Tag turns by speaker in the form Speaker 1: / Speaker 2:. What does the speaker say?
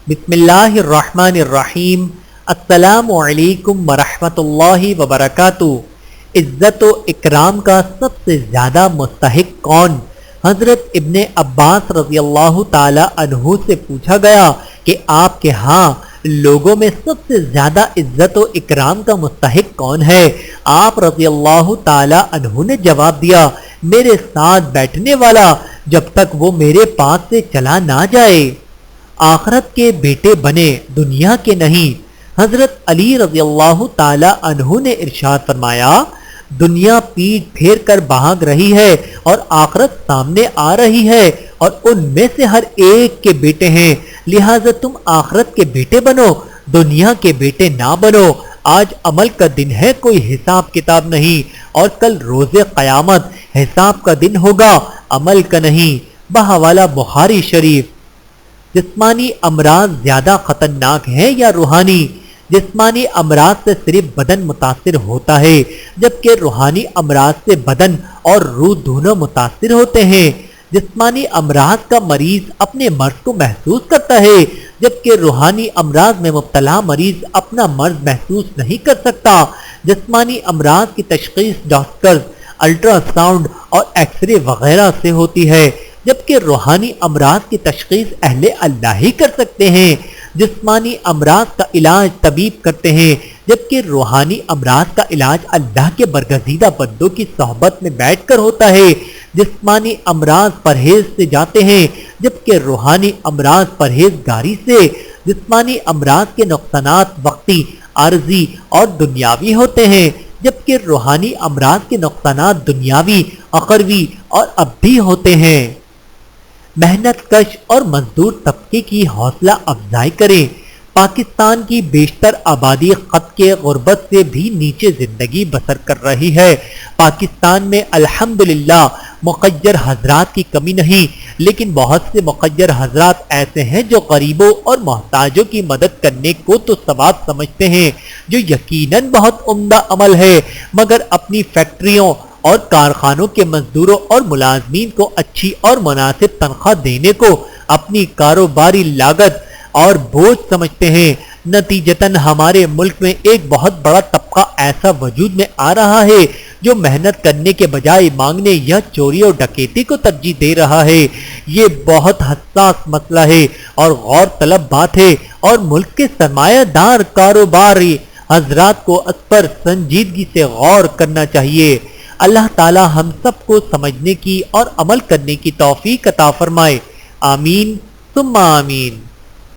Speaker 1: بسم اللہ الرحمن الرحیم۔ السلام علیکم ورحمۃ اللہ وبرکاتہ۔ عزت و اکرام کا سب سے زیادہ مستحق کون؟ حضرت ابن عباس رضی اللہ تعالی عنہ سے پوچھا گیا کہ آپ کے ہاں لوگوں میں سب سے زیادہ عزت و اکرام کا مستحق کون ہے؟ آپ رضی اللہ تعالی عنہ نے جواب دیا، میرے ساتھ بیٹھنے والا جب تک وہ میرے پاس سے چلا نہ جائے۔ آخرت کے بیٹے بنے، دنیا کے نہیں۔ حضرت علی رضی اللہ تعالی عنہ نے ارشاد فرمایا، دنیا پیٹ پھیر کر بھاگ رہی ہے اور آخرت سامنے آ رہی ہے، اور ان میں سے ہر ایک کے بیٹے ہیں، لہذا تم آخرت کے بیٹے بنو، دنیا کے بیٹے نہ بنو۔ آج عمل کا دن ہے، کوئی حساب کتاب نہیں، اور کل روز قیامت حساب کا دن ہوگا، عمل کا نہیں۔ بحوالہ بخاری شریف۔ جسمانی امراض زیادہ خطرناک ہیں یا روحانی؟ جسمانی امراض سے صرف بدن متاثر ہوتا ہے، جبکہ روحانی امراض سے بدن اور روح دونوں متاثر ہوتے ہیں۔ جسمانی امراض کا مریض اپنے مرض کو محسوس کرتا ہے، جبکہ روحانی امراض میں مبتلا مریض اپنا مرض محسوس نہیں کر سکتا۔ جسمانی امراض کی تشخیص ڈاکٹرز، الٹرا ساؤنڈ اور ایکس رے وغیرہ سے ہوتی ہے، جبکہ روحانی امراض کی تشخیص اہل اللہ ہی کر سکتے ہیں۔ جسمانی امراض کا علاج طبیب کرتے ہیں، جبکہ روحانی امراض کا علاج اللہ کے برگزیدہ بندوں کی صحبت میں بیٹھ کر ہوتا ہے۔ جسمانی امراض پرہیز سے جاتے ہیں، جبکہ روحانی امراض پرہیزگاری سے۔ جسمانی امراض کے نقصانات وقتی، عارضی اور دنیاوی ہوتے ہیں، جبکہ روحانی امراض کے نقصانات دنیاوی، اخروی اور ابدی ہوتے ہیں۔ محنت کش اور مزدور طبقے کی حوصلہ افزائی کریں۔ پاکستان کی بیشتر آبادی خط کے غربت سے بھی نیچے زندگی بسر کر رہی ہے۔ پاکستان میں الحمدللہ مخیر حضرات کی کمی نہیں، لیکن بہت سے مخیر حضرات ایسے ہیں جو غریبوں اور محتاجوں کی مدد کرنے کو تو ثواب سمجھتے ہیں، جو یقیناً بہت عمدہ عمل ہے، مگر اپنی فیکٹریوں اور کارخانوں کے مزدوروں اور ملازمین کو اچھی اور مناسب تنخواہ دینے کو اپنی کاروباری لاگت اور بوجھ سمجھتے ہیں۔ نتیجتاً ہمارے ملک میں ایک بہت بڑا طبقہ ایسا وجود میں آ رہا ہے جو محنت کرنے کے بجائے مانگنے یا چوری اور ڈکیتی کو ترجیح دے رہا ہے۔ یہ بہت حساس مسئلہ ہے اور غور طلب بات ہے، اور ملک کے سرمایہ دار کاروباری حضرات کو اس پر سنجیدگی سے غور کرنا چاہیے۔ اللہ تعالی ہم سب کو سمجھنے کی اور عمل کرنے کی توفیق عطا فرمائے۔ آمین ثم آمین۔